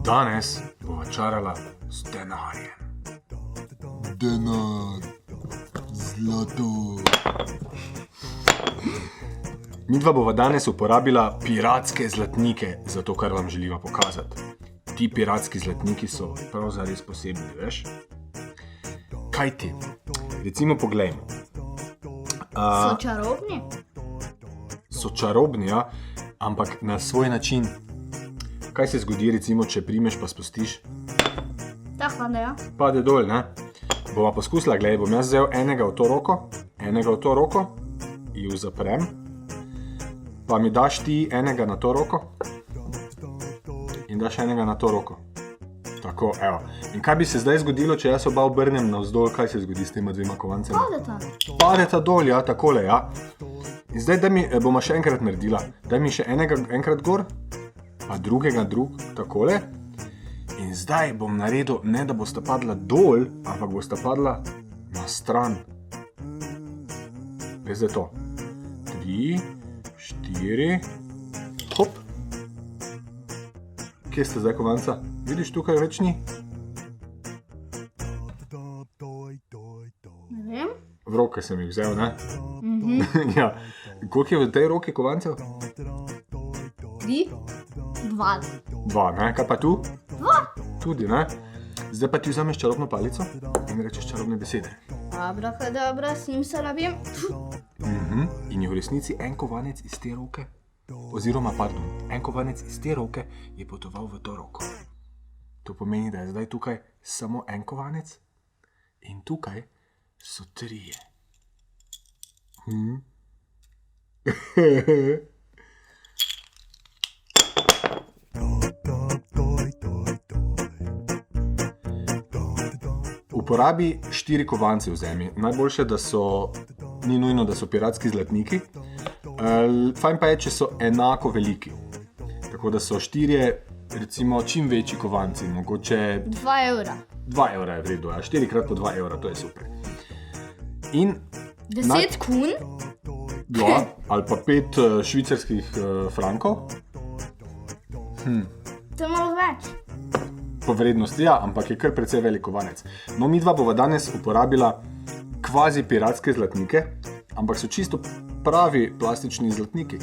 Danes bova čarala s denarjem. Denar, zlato. Midva bova danes uporabila piratske zlatnike za to, kar vam želiva pokazati. Ti piratski zlatniki so prav zares posebni, veš? Kaj ti? Recimo poglejmo. So čarobni? So čarobni, ja, ampak na svoj način. Kaj se zgodi, recimo, če primeš pa spustiš? Tak pade, ja. Pade dol, ne? Bova poskusila, gledaj, bom jaz vzel enega v to roko, ju zaprem, pa mi daš ti enega na to roko in daš enega na to roko. Tako, evo. In kaj bi se zdaj zgodilo, če jaz oba obrnem navzdol, kaj se zgodi s tema dvema kovancema? Padeta. Padeta dol, ja, takole, ja. In zdaj boma še enkrat naredila. Daj mi še enega enkrat gor, pa drugega takole. In zdaj bom naredil, ne da bosta padla dol, ampak bosta padla na stran. Veš zdaj to. 3, 4, hop. Kje ste zdaj kovanca? Vidiš, tukaj več ni? Ne vem. V roke sem jih vzel, ne? Ja. Koliko je v tej roki kovancev? 3, 2. 2, ne? Kaj pa tu? 2. Tudi, ne? Zdaj pa ti vzameš čarobno palico in rečeš čarobne besede. Abrakadabra, simsalabim. In je v resnici en kovanec iz te roke, oziroma, en kovanec iz te roke je potoval v to roko. To pomeni, da je zdaj tukaj samo en kovanec in tukaj so 3. Uporabi 4 kovance vzemi. Najboljše, ni nujno, da so piratski zlatniki. Fajn pa je, če so enako veliki. Tako da so 4, recimo, čim večji kovanci. Mogoče 2 evra. 2 evra je v redu, ja. 4 krat po 2 evra, to je super. In 10 kun? Ja, ali pa 5 švicarskih frankov. To je malo več. Po vrednosti, ja, ampak je kar precej velik kovanec. No, midva bova danes uporabila kvazi piratske zlatnike, ampak so čisto pravi plastični zlatniki.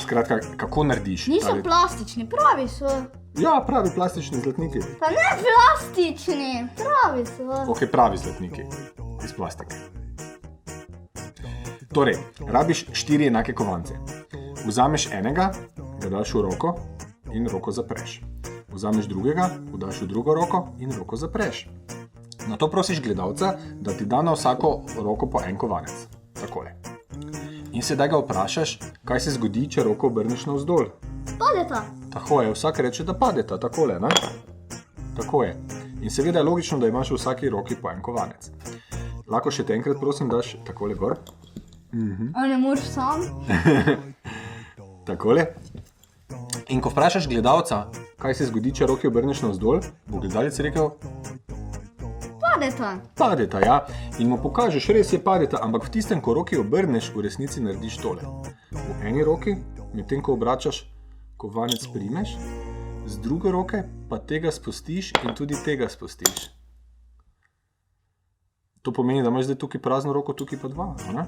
Skratka, kako narediš? Niso plastični, pravi so. Ja, pravi plastični zlatniki. Pa ne plastični, pravi so. Ok, pravi zlatniki. Iz plastike. Torej, rabiš 4 enake kovance. Vzameš enega, ga daš v roko in roko zapreš. Vzameš drugega, daš v drugo roko in roko zapreš. Nato prosiš gledalca, da ti da na vsako roko po en kovanec. Takole. In sedaj ga vprašaš, kaj se zgodi, če roko obrneš navzdol. Padeta. Tako je, vsak reče, da padeta, takole, ne? Tako je. In seveda je logično, da imaš v vsaki roki po en kovanec. Lahko še te enkrat prosim daš takole gor. A ne moreš sam? Takole. In ko vprašaš gledalca, kaj se zgodi, če roki obrneš navzdol, bo gledalec rekel, Padeta. padeta, ja. In mu pokažeš, res je padeta, ampak v tistem, ko roki obrneš, v resnici narediš tole. V eni roki, medtem ko obračaš, kovanec primeš, z druge roke pa tega spustiš in tudi tega spustiš. To pomeni, da imaš zdaj tukaj prazno roko, tukaj pa 2, ne?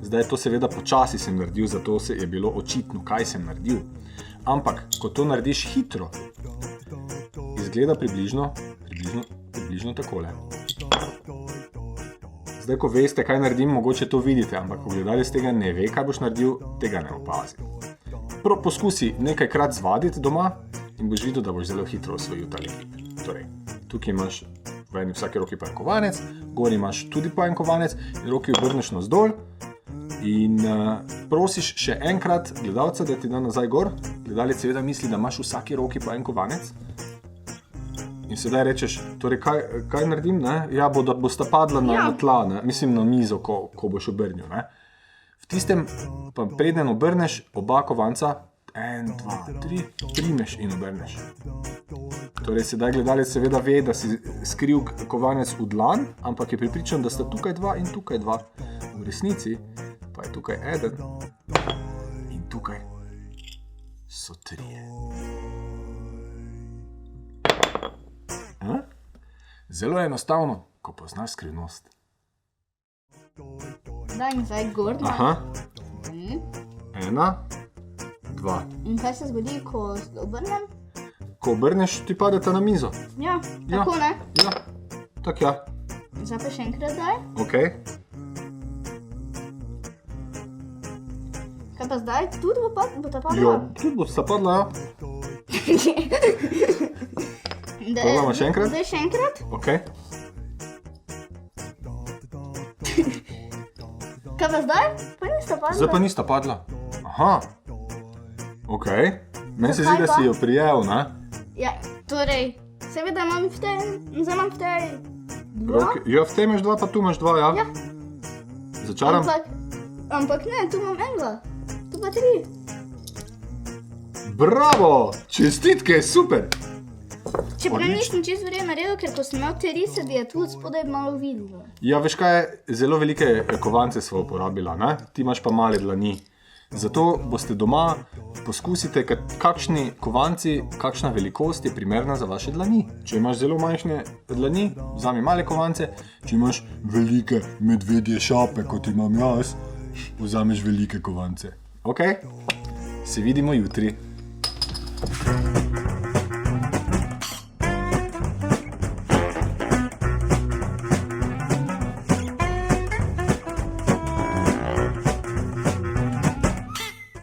Zdaj to seveda počasi sem naredil, zato je bilo očitno, kaj sem naredil. Ampak, ko to narediš hitro, izgleda približno takole. Zdaj, ko veste, kaj naredim, mogoče to vidite, ampak ko gledalec tega ne ve, kaj boš naredil, tega ne opazi. Poskusi nekajkrat zvaditi doma in boš videl, da boš zelo hitro osvojil ta lep. Torej, tukaj imaš v vsaki roki po en kovanec, gor imaš tudi po en kovanec in roki obrneš navzdol. In prosiš še enkrat gledalca, da ti da nazaj gor. Gledalec seveda misli, da imaš v vsaki roki po en kovanec. In sedaj rečeš, torej kaj naredim, ne? Ja, bosta padla na tla, ne? Mislim na mizo, ko boš obrnil, ne? V tistem, pa preden obrneš oba kovanca, 1, 2, 3, primeš in obrneš. Torej sedaj gledalec seveda ve, da si skril kovanec v dlan, ampak je prepričan, da sta tukaj 2 in tukaj 2. V resnici pa je tukaj 1 in tukaj so 3. Zelo enostavno, ko poznaš skrivnost. Daj mi zdaj gorno. Aha. 1, 2. In kaj se zgodi, ko obrnem? Ko obrneš, ti padeta na mizo. Ja, tako ne. Ja, tako ja. Zdaj pa še enkrat daj. Ok. Kaj pa zdaj? Tudi bo ta padla? Jo, tudi bo sta padla, ja. Probamo še enkrat? Zdaj še enkrat. Ok. Kaj pa zdaj? Pa nista padla. Zdaj pa nista padla. Aha. Ok. Meni se zdi, Zakaj da pa? si jo prijel, ne? Ja, torej, seveda imam v tej, zdaj imam v tej 2. Ja, v tej imaš 2, pa tu imaš 2, ja? Ja. Začaram? Ampak ne, tu imam enega. Tu pa 3. Bravo! Čestitke, super! Čeprav Odlično. nisem čisto verjetno naredil, ker ko sem imel te risade, je tu spodaj malo videlo. Ja, veš kaj, zelo velike kovance sva uporabila, ne? Ti imaš pa male dlani. Zato boste doma poskusite, kakšni kovanci, kakšna velikost je primerna za vaše dlani. Če imaš zelo manjše dlani, vzami male kovance, če imaš velike medvedje šape, kot imam jaz, vzameš velike kovance. Ok? Se vidimo jutri.